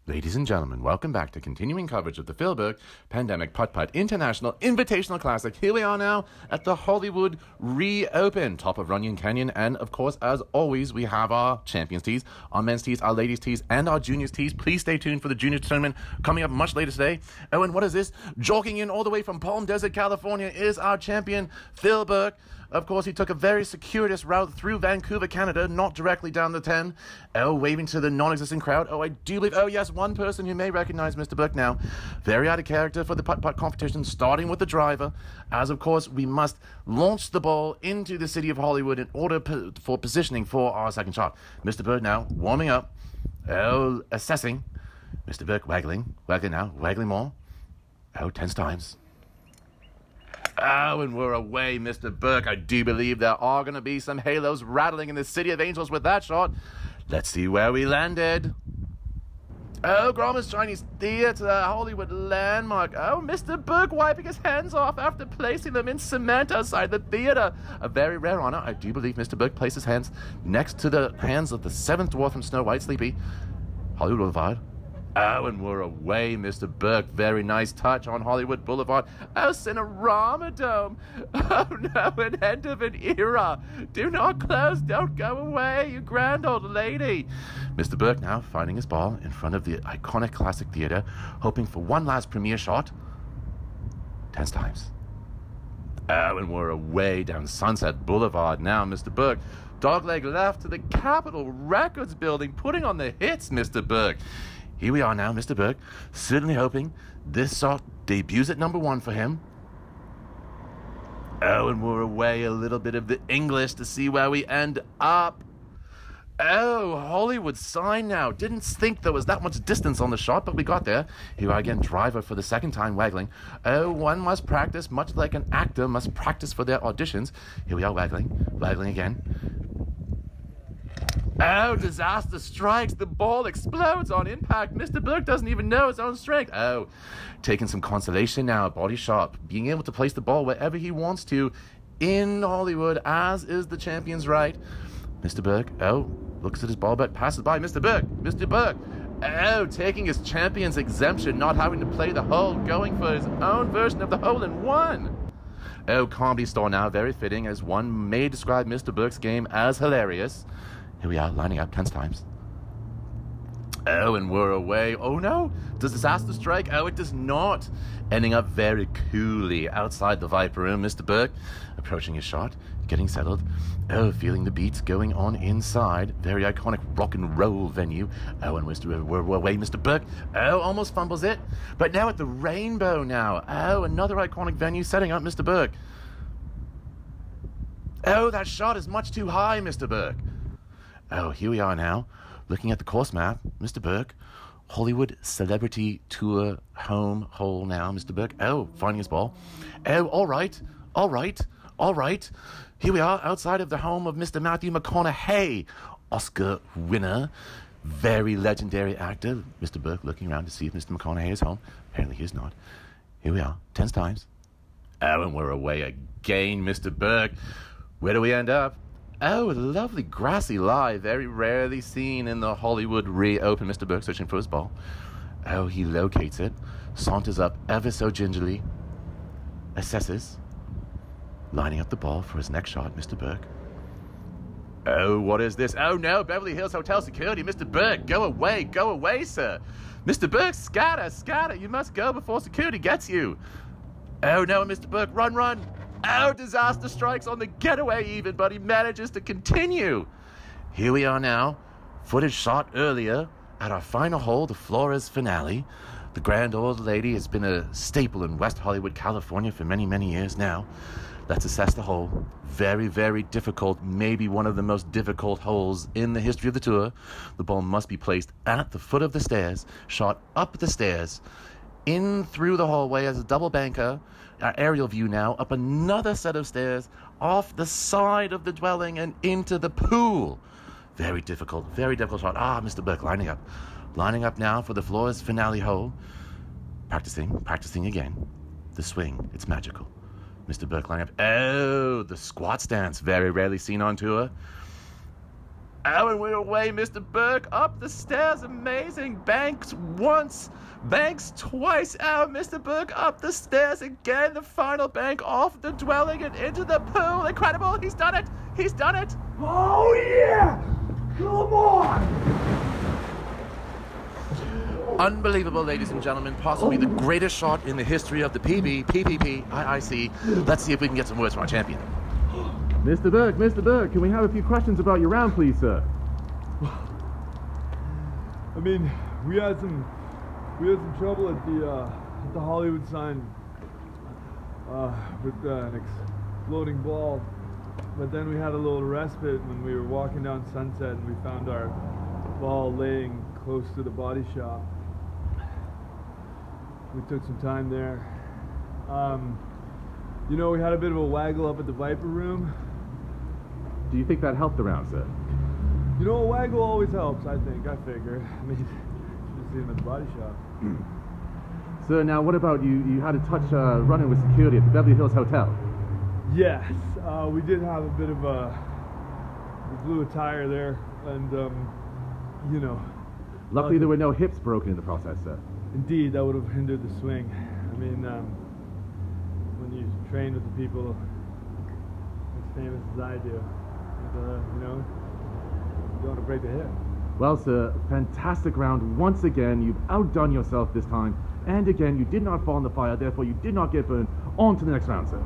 Ladies and gentlemen, welcome back to continuing coverage of the Phil Burke Pandemic Putt-Putt International Invitational Classic. Here we are now at the Hollywood Reopen, top of Runyon Canyon. And, of course, as always, we have our champions tees, our men's tees, our ladies tees, and our juniors tees. Please stay tuned for the juniors tournament coming up much later today. Oh, and what is this? Jogging in all the way from Palm Desert, California is our champion, Phil Burke. Of course, he took a very circuitous route through Vancouver, Canada, not directly down the 10. Oh, waving to the non-existent crowd. Oh, I do believe, oh yes, one person who may recognize Mr. Burke now. Very out of character for the putt-putt competition, starting with the driver, as of course we must launch the ball into the city of Hollywood in order for positioning for our second shot. Mr. Burke now warming up. Oh, assessing. Mr. Burke waggling now, waggling more. Oh, 10 times. Oh, and we're away, Mr. Burke. I do believe there are going to be some halos rattling in the City of Angels with that shot. Let's see where we landed. Oh, Grommer's Chinese Theatre, Hollywood landmark. Oh, Mr. Burke wiping his hands off after placing them in cement outside the theatre. A very rare honor. I do believe Mr. Burke placed his hands next to the hands of the seventh dwarf from Snow White, Sleepy. Hollywood Boulevard. Oh, and we're away, Mr. Burke. Very nice touch on Hollywood Boulevard. Oh, Cinerama Dome. Oh, no, an end of an era. Do not close. Don't go away, you grand old lady. Mr. Burke now finding his ball in front of the iconic Classic Theatre, hoping for one last premiere shot. 10 times. Oh, and we're away down Sunset Boulevard now, Mr. Burke. Dogleg left to the Capitol Records building, putting on the hits, Mr. Burke. Here we are now, Mr. Burke, certainly hoping this shot debuts at number 1 for him. Oh, and we're away a little bit of the English to see where we end up. Oh, Hollywood sign now. Didn't think there was that much distance on the shot, but we got there. Here we are again, driver for the second time, waggling. Oh, one must practice, much like an actor must practice for their auditions. Here we are, waggling again. Oh, disaster strikes. The ball explodes on impact. Mr. Burke doesn't even know his own strength. Oh, taking some consolation now. Body shot. Being able to place the ball wherever he wants to in Hollywood, as is the champion's right. Mr. Burke, oh, looks at his ball, but passes by. Mr. Burke. Oh, taking his champion's exemption, not having to play the hole, going for his own version of the hole-in-one. Oh, comedy store now. Very fitting, as one may describe Mr. Burke's game as hilarious. Here we are, lining up 10 times. Oh, and we're away. Oh, no. Does disaster strike? Oh, it does not. Ending up very coolly outside the Viper Room. Mr. Burke approaching his shot, getting settled. Oh, feeling the beats going on inside. Very iconic rock and roll venue. Oh, and we're away, Mr. Burke. Oh, almost fumbles it. But now at the Rainbow now. Oh, another iconic venue setting up Mr. Burke. Oh, that shot is much too high, Mr. Burke. Oh, here we are now, looking at the course map. Mr. Burke, Hollywood Celebrity Tour home hole now, Mr. Burke. Oh, finding his ball. Oh, all right. Here we are, outside of the home of Mr. Matthew McConaughey, Oscar winner, very legendary actor. Mr. Burke looking around to see if Mr. McConaughey is home. Apparently he is not. Here we are, 10 times. Oh, and we're away again, Mr. Burke. Where do we end up? Oh, a lovely grassy lie, very rarely seen in the Hollywood Reopen. Mr. Burke searching for his ball. Oh, he locates it, saunters up ever so gingerly, assesses, lining up the ball for his next shot, Mr. Burke. Oh, what is this? Oh, no, Beverly Hills Hotel security. Mr. Burke, go away, sir. Mr. Burke, scatter, you must go before security gets you. Oh, no, Mr. Burke, run. Oh, disaster strikes on the getaway even, but he manages to continue. Here we are now, footage shot earlier at our final hole, the Flores finale. The grand old lady has been a staple in West Hollywood, California for many, many years now. Let's assess the hole. Very, very difficult, maybe one of the most difficult holes in the history of the tour. The ball must be placed at the foot of the stairs, shot up the stairs, in through the hallway as a double banker. Our aerial view now, up another set of stairs, off the side of the dwelling and into the pool. Very difficult shot. Ah, Mr. Burke lining up now for the Flores finale hole. Practicing again. The swing, it's magical. Mr. Burke lining up. Oh, the squat stance, very rarely seen on tour. Oh, and we're away, Mr. Burke, up the stairs, amazing, banks once, banks twice, oh, Mr. Burke, up the stairs again, the final bank off the dwelling and into the pool, incredible, he's done it, he's done it. Oh yeah, come on. Unbelievable, ladies and gentlemen, possibly the greatest shot in the history of the PBPPPIIC. Let's see if we can get some words from our champion. Mr. Burke, can we have a few questions about your round, please, sir? I mean, we had some trouble at the Hollywood sign with an exploding ball, but then we had a little respite when we were walking down Sunset and we found our ball laying close to the body shop. We took some time there. You know, we had a bit of a waggle up at the Viper Room. Do you think that helped the round, sir? You know, a waggle always helps, I think, I figure. I mean, you just see him at the body shop. Sir, now what about you had a touch run-in with security at the Beverly Hills Hotel? Yes, we did have a bit of we blew a tire there, and, you know. Luckily there were no hips broken in the process, sir. Indeed, that would have hindered the swing. I mean, when you train with the people as famous as I do, and, you know, you don't want to break the hip. Well, sir, fantastic round. Once again, you've outdone yourself this time. And again, you did not fall in the fire, therefore you did not get burned. On to the next round, sir.